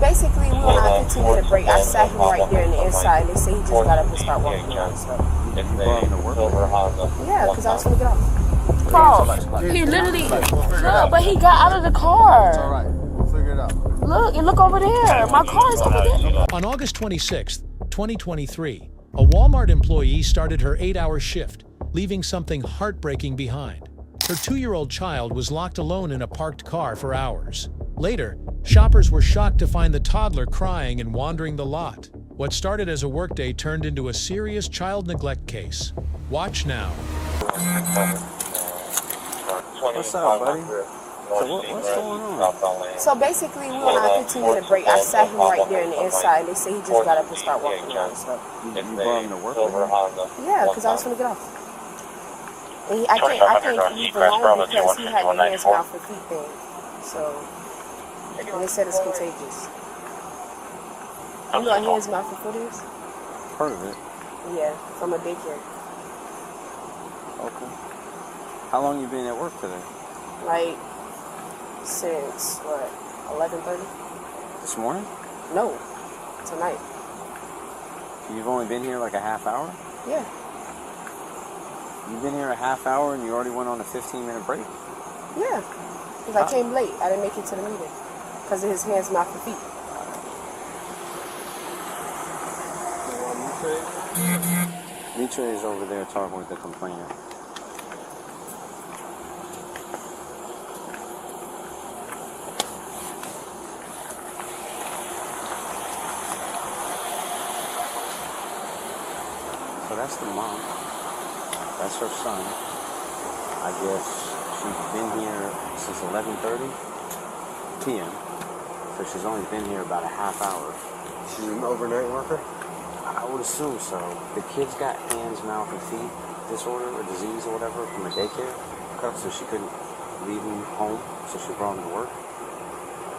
basically, we were on a 15-minute break. I sat him right there on the inside, and they say he just got up and started walking around. So. You brought him to work? Yeah, because I was going to get off. Carl, he literally, look, but he got out of the car. It's all right. We'll figure it out. Look, and look over there. My car is over there. On August 26th, 2023, a Walmart employee started her 8-hour shift, leaving something heartbreaking behind. Her 2-year-old child was locked alone in a parked car for hours. Later, shoppers were shocked to find the toddler crying and wandering the lot. What started as a workday turned into a serious child neglect case. Watch now. What's up, buddy? So what's going on? So basically, we were on a 15-minute break. I sat him right there on the inside, and they say he just got up and started walking around. So. You brought him to work? Yeah, because I was going to get off. And I can't leave him alone because he had the hands, mouth, and feet thing. So, and they said it's contagious. You know what hands, mouth, and foot is? Heard of it. Yeah, from a daycare. Okay. How long you been at work today? Like, since, 11:30? This morning? No, tonight. You've only been here like a half hour? Yeah. You've been here a half hour and you already went on a 15-minute break? Yeah, because I came late. I didn't make it to the meeting because of his hands, mouth, and feet. Mitra is over there talking with the complainant. So that's the mom. That's her son. I guess she's been here since 11:30 p.m. So she's only been here about a half hour. She's an overnight worker? I would assume so. The kid's got hands, mouth, and feet disorder or disease or whatever from a daycare. Okay. So she couldn't leave him home, so she brought him to work.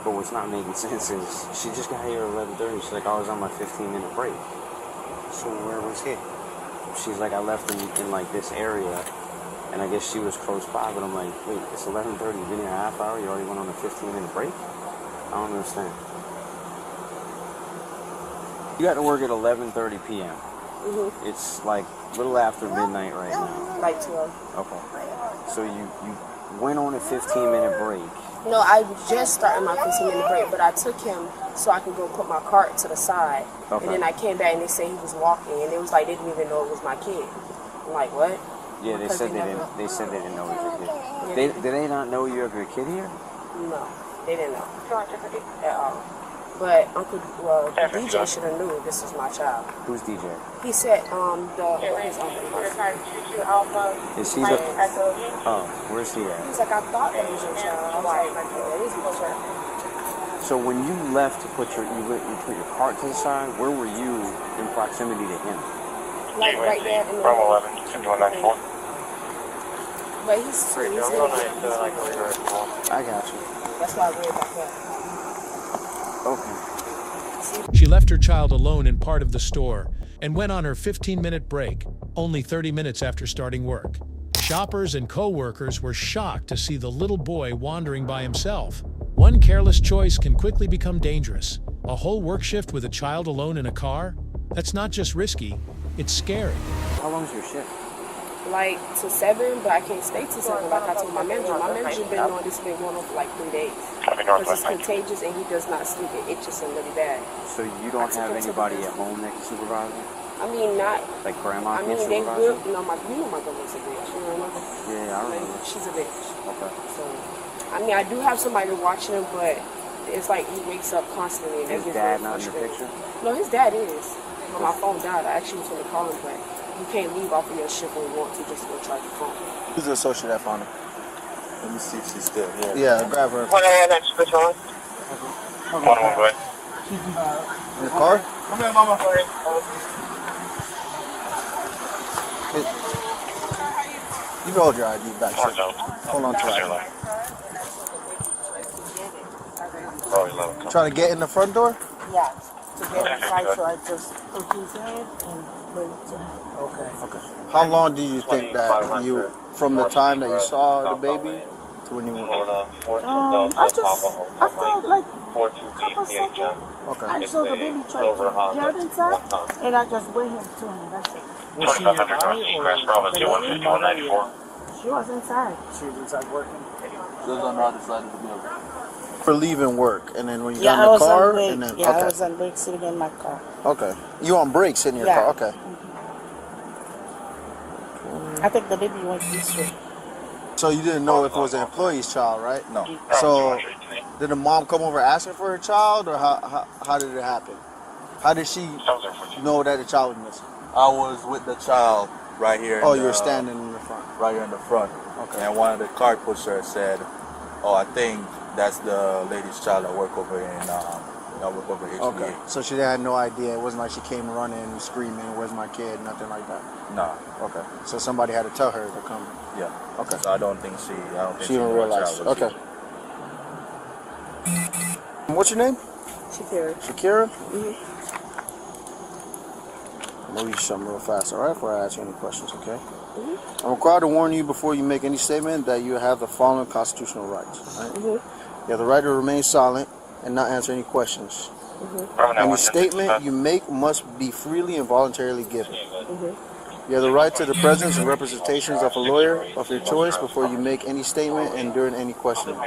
But what's not making sense is she just got here at 11:30. She's like, I was on my 15-minute break. So where was he? She's like, I left him in like this area, and I guess she was close by, but I'm like, wait, it's 11:30, you've been here a half hour, you already went on a 15-minute break? I don't understand. You got to work at 11:30 p.m. Mm-hmm. It's like a little after midnight right now. Like 12. Okay. So you went on a 15-minute break. No, I just started my 15-minute break, but I took him so I could go put my cart to the side. Okay. And then I came back and they said he was walking, and it was like they didn't even know it was my kid. I'm like, what? Yeah, they said they didn't. They said they didn't know it was your kid. Yeah. Did they not know you have your kid here? No, they didn't know at all. But DJ should have knew this was my child. Who's DJ? He said, his uncle. Is he the? Oh, where's he at? He's like, I thought that was your child. I was like, that is my child. So when you left to put you put your cart to the side, where were you in proximity to him? Like right there in the Bravo 11, 5194. But he's I got you. That's why I read about that. Okay. She left her child alone in part of the store and went on her 15-minute break, only 30 minutes after starting work. Shoppers and co-workers were shocked to see the little boy wandering by himself. One careless choice can quickly become dangerous. A whole work shift with a child alone in a car? That's not just risky, it's scary. How long's your shift? Like to 7, but I can't stay to 7 like I told my manager. My manager been knowing this been going on for like 3 days. Because it's contagious and he does not sleep. It itches him really bad. So you don't have anybody at home that can supervise him? I mean, not like grandma. I mean, they will. You know, my grandma's a bitch. You know what I mean? Yeah, I remember. She's a bitch. Okay. So, I mean, I do have somebody watching him, but it's like he wakes up constantly. And his dad not in the picture? No, his dad is. But my phone died. I actually was going to call him, but you can't leave off of your shift when you want to just go charge your phone. Who's the associate that found her? Let me see if she's still here. Yeah, grab her. Go ahead. In the car? Come here, mama. You can hold your ID back. Hold on to it. Trying to get in the front door? Yeah. To get inside, so I just took his head and bring it to him. Okay. How long do you think that you, from the time that you saw the baby to when you went? I felt like couple seconds. Okay. I just saw the baby try to jump inside, and I just went here to him. That's it. Was she out or She was inside. she was inside working? She was on the other side of the building. For leaving work, and then when you Yeah, got I in the was car, on break. and then Yeah, I okay, was on break sitting in my car. okay, you on break sitting in your Yeah. car, okay. I think the baby went this way. So you didn't know if it was an employee's child, right? No. So did the mom come over asking for her child, or how did it happen? How did she know that the child was missing? I was with the child right here. Oh, in you were the- standing in the front. right here in the front. Okay. And one of the car pushers said, "Oh, I think that's the lady's child that work over in HBA." Okay. So she had no idea. It wasn't like she came running, screaming, "Where's my kid?" Nothing like that. No. Okay. So somebody had to tell her to come. Yeah. Okay. So I don't think she She didn't knew her realize. child was Okay. What's your name? Shakira. Shakira? Mm-hmm. I'm gonna read something real fast, all right? Before I ask you any questions, okay? I'm required to warn you before you make any statement that you have the following constitutional rights. Right? You have the right to remain silent and not answer any questions. Any statement you make must be freely and voluntarily given. You have the right to the presence and representations of a lawyer of your choice before you make any statement and during any questioning.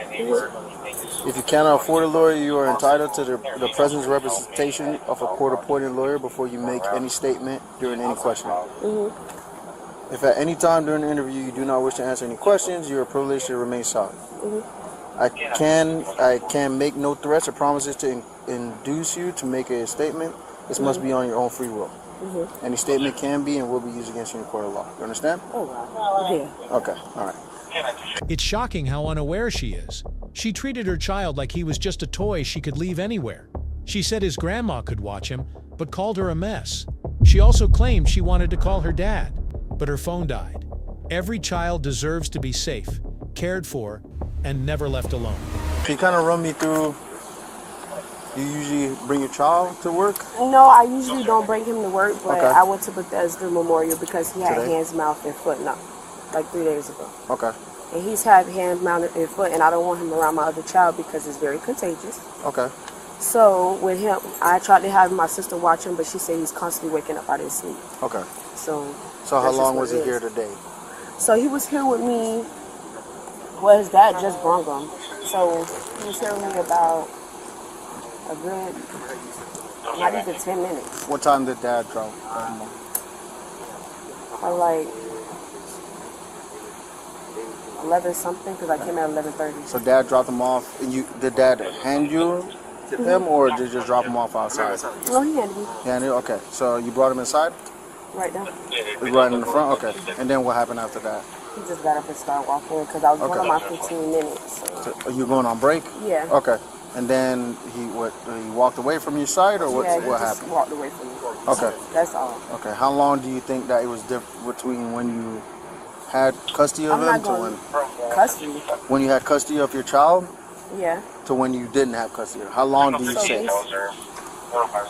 If you cannot afford a lawyer, you are entitled to the presence and representation of a court-appointed lawyer before you make any statement during any questioning. If at any time during the interview you do not wish to answer any questions, you are privileged to remain silent. I can make no threats or promises to induce you to make a statement. This must be on your own free will. Any statement can be and will be used against you in a court of law. You understand? Oh, wow. Yeah. Okay. All right. It's shocking how unaware she is. She treated her child like he was just a toy she could leave anywhere. She said his grandma could watch him, but called her a mess. She also claimed she wanted to call her dad, but her phone died. Every child deserves to be safe, cared for, and never left alone. Can you kind of run me through, you usually bring your child to work? No, I usually don't bring him to work, but Okay. I went to Bethesda Memorial because he had Today? hands, mouth, and foot knocked, like 3 days ago. Okay. And he's had hand, mouth, and foot, and I don't want him around my other child because it's very contagious. Okay. So with him, I tried to have my sister watch him, but she said he's constantly waking up out of his sleep. Okay. So So how that's just long what was it he here is. today? So he was here with me. Well, his dad just brung him. So he was here with me about a good, not even 10 minutes. What time did Dad drop? Or like 11 something, because I came at 11:30. So Dad dropped him off, and did Dad hand you him, or did you just drop him off outside? No, he handed me Handed. Okay. So you brought him inside? right now. Right in the front. Okay. And then what happened after that? He just got up and started walking because I was going Okay. on my 15 minutes. So. So, are you going on break? Yeah. Okay. And then he walked away from your side, or Yeah, he what just happened? walked away from me. Okay. That's all. Okay. How long do you think that it was different between when you had custody of I'm him not to going custody. when you had custody of your child Yeah. to when you didn't have custody? How long do you So say? this-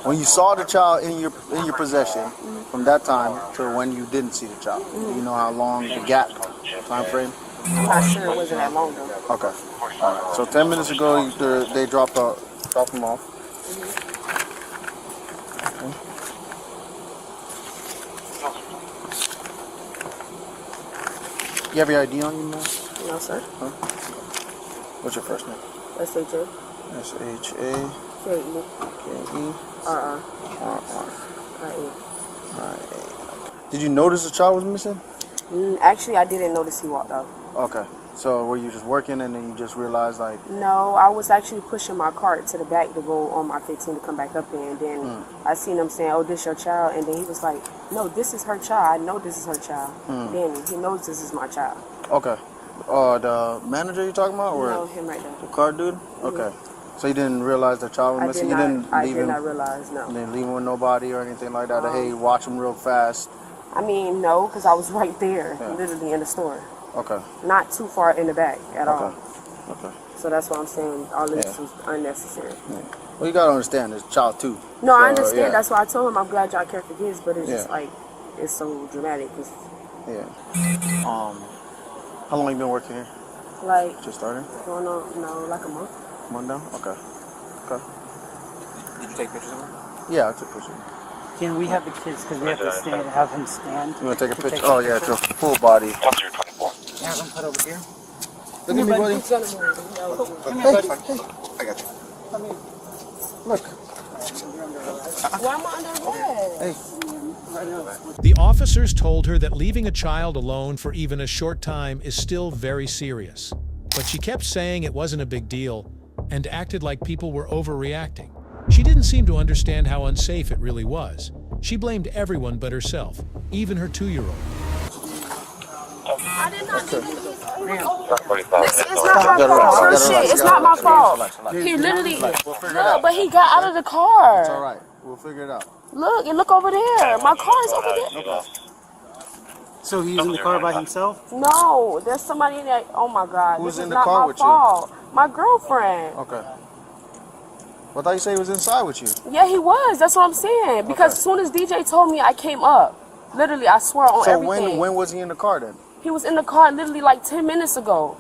When you saw the child in your possession, from that time to when you didn't see the child, do you know how long the gap time frame? I'm not sure it wasn't that long though. Okay. All right. So 10 minutes ago, they dropped him off. Okay. You have your ID on you, man? No, sir. What's your first name? S-H-A. S-H-A-K-E. K-E. R-R. R-R. I-E. Did you notice the child was missing? Actually, I didn't notice he walked out. Okay. So were you just working and then you just realized like... No, I was actually pushing my cart to the back to go on my 15 to come back up there. And then I seen him saying, "Oh, this your child?" And then he was like, "No, this is her child. I know this is her child." Danny, he knows this is my child. Okay. The manager you talking about? Or No, him right there. the car dude? Okay. So you didn't realize the child was I missing? did You didn't not. I leave did him? not realize. No. You didn't leave him with nobody or anything like that? Hey, watch him real fast. I mean, no, because I was right there, Yeah. literally in the store, Okay. not too far in the back at all. Okay. So that's what I'm saying. All this Yeah. was unnecessary. Yeah. Well, you gotta understand, it's a child too. No, I So, understand. yeah. That's why I told him I'm glad y'all care for kids, but it's just Yeah. like it's so dramatic. It's Yeah. How long you been working here? like Just started? going on, like a month. Month now? Okay. Okay. Did you take pictures of her? Yeah, I took pictures. Can we have the kids, because we have to stand, have him stand? You want to take a picture? Oh, yeah, it's a full body. Have him put over here? Look at me, buddy. He's gonna move. I got you. Look. Why am I under arrest? Hey. The officers told her that leaving a child alone for even a short time is still very serious. But she kept saying it wasn't a big deal and acted like people were overreacting. She didn't seem to understand how unsafe it really was. She blamed everyone but herself, even her 2-year-old. I did not do anything. It's not my fault. Real shit. It's not my fault. He literally, look, but he got out of the car. It's all right. We'll figure it out. Look, and look over there. My car is over there. So he's in the car by himself? No, there's somebody in there. Oh my God. Who's This in is the not car my with you? fault. My girlfriend. Okay. Well, I thought you said he was inside with you. Yeah, he was. That's what I'm saying. Because as soon as DJ told me, I came up. Literally, I swear on everything. So when was he in the car then? He was in the car literally like 10 minutes ago.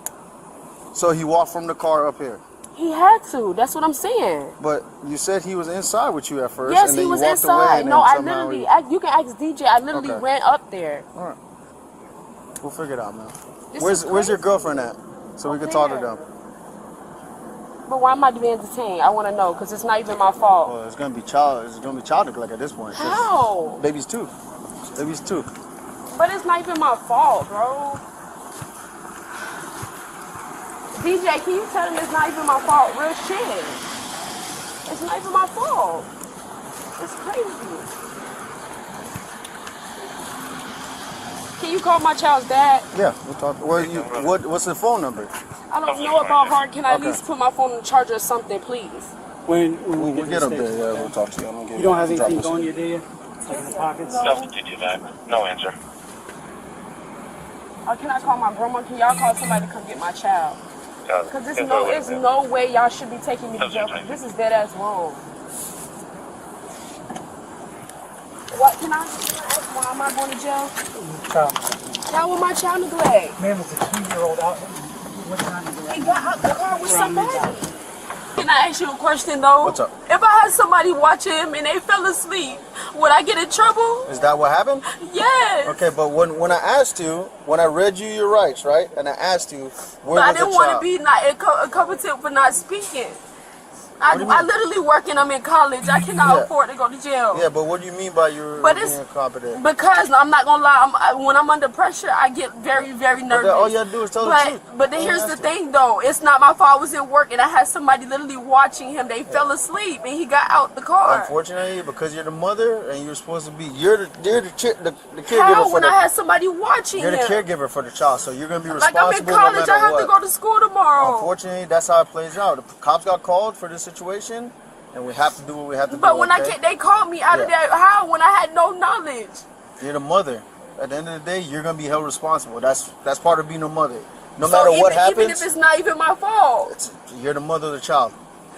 So he walked from the car up here. He had to. That's what I'm saying. But you said he was inside with you at first. Yes, and then he was you walked away inside. and No, then I somehow literally, he- you can ask DJ. I literally Okay. ran up there. All right. We'll figure it out, man. This Where's is your crazy. girlfriend at? So we can talk to there. them. But why am I being detained? I want to know because it's not even my fault. Well, it's gonna be child neglect at this point. 'cause How? Baby's two. Baby's two. But it's not even my fault, bro. DJ, can you tell him it's not even my fault? Real shit. It's not even my fault. It's crazy. Can you call my child's dad? Yeah, we'll talk. Well, what's the phone number? I don't know about heart. Can I at Okay. least put my phone on the charger or something, please? When We'll we get to up the there. station, Yeah, okay? we'll talk to you. I'm gonna get You don't have drop anything this. on you, do you? Like in the pockets? No answer. Or can I call my grandma? Can y'all call somebody to come get my child? Because there's It's no way y'all should be taking me to jail. This is dead ass wrong. What can I ask? Why am I going to jail? Child. How with my child neglect? Man was a 2-year-old out. What time is it? He got out the car with somebody. Can I ask you a question though? What's up? If I had somebody watch him and they fell asleep, would I get in trouble? Is that what happened? Yes. Okay, but when I asked you, when I read you your rights, right, and I asked you where But I was the didn't want to child? be not incompetent for not speaking. I do you mean? literally work and I'm in college. I cannot Yeah. afford to go to jail. Yeah, but what do you mean by you're But being it's- incompetent? Because I'm not gonna lie, when I'm under pressure, I get very, very nervous. all you gotta do is tell the truth. But then All here's you the have to. thing, though. It's not my fault. I was at work and I had somebody literally watching him. They fell asleep and he got out the car. Unfortunately, because you're the mother and you're supposed to be, you're the caregiver How for when the. I had somebody watching You're the him? caregiver for the child, so you're gonna be Like responsible I'm in college, no I matter have what. to go to school tomorrow. Unfortunately, that's how it plays out. The cops got called for this situation, and we have to do what we have to do. But when okay? they called me out of Yeah. that, how? When I had no knowledge. You're the mother. At the end of the day, you're gonna be held responsible. That's part of being a mother. No matter what even happens, if it's not even my fault. you're the mother of the child.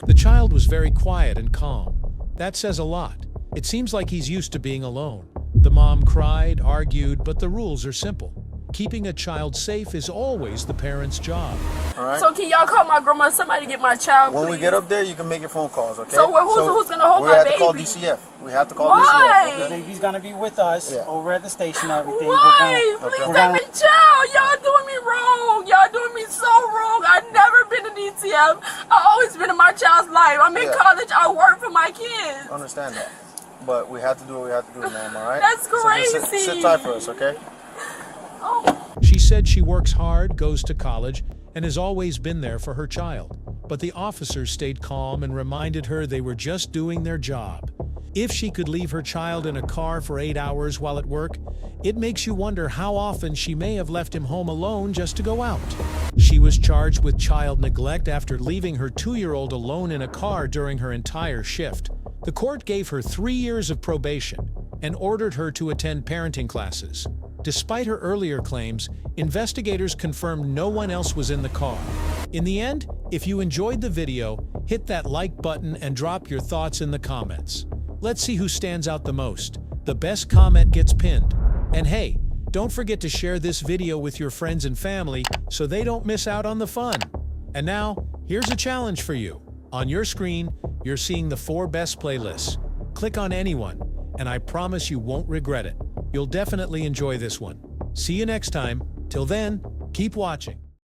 The child was very quiet and calm. That says a lot. It seems like he's used to being alone. The mom cried, argued, but the rules are simple. Keeping a child safe is always the parent's job. All right. So can y'all call my grandma? Somebody get my child, When please. we get up there, you can make your phone calls. Okay. So who's gonna hold we my have to call baby? DCF. We have to call Why? DCF. The Okay? baby's gonna be with us Yeah. over at the station and everything. Why? We're Please gonna- take me child. Y'all doing me wrong. Y'all doing me so wrong. I've never been to DCF. I've always been in my child's life. I'm in Yeah. college. I work for my kids. Understand that. But we have to do what we have to do, ma'am. All right. That's So just crazy. sit tight for us, okay? Oh. She said she works hard, goes to college, and has always been there for her child. But the officers stayed calm and reminded her they were just doing their job. If she could leave her child in a car for 8 hours while at work, it makes you wonder how often she may have left him home alone just to go out. She was charged with child neglect after leaving her 2-year-old alone in a car during her entire shift. The court gave her 3 years of probation and ordered her to attend parenting classes. Despite her earlier claims, investigators confirmed no one else was in the car. In the end, if you enjoyed the video, hit that like button and drop your thoughts in the comments. Let's see who stands out the most. The best comment gets pinned. And hey, don't forget to share this video with your friends and family so they don't miss out on the fun. And now, here's a challenge for you. On your screen, you're seeing the 4 best playlists. Click on anyone, and I promise you won't regret it. You'll definitely enjoy this one. See you next time. Till then, keep watching.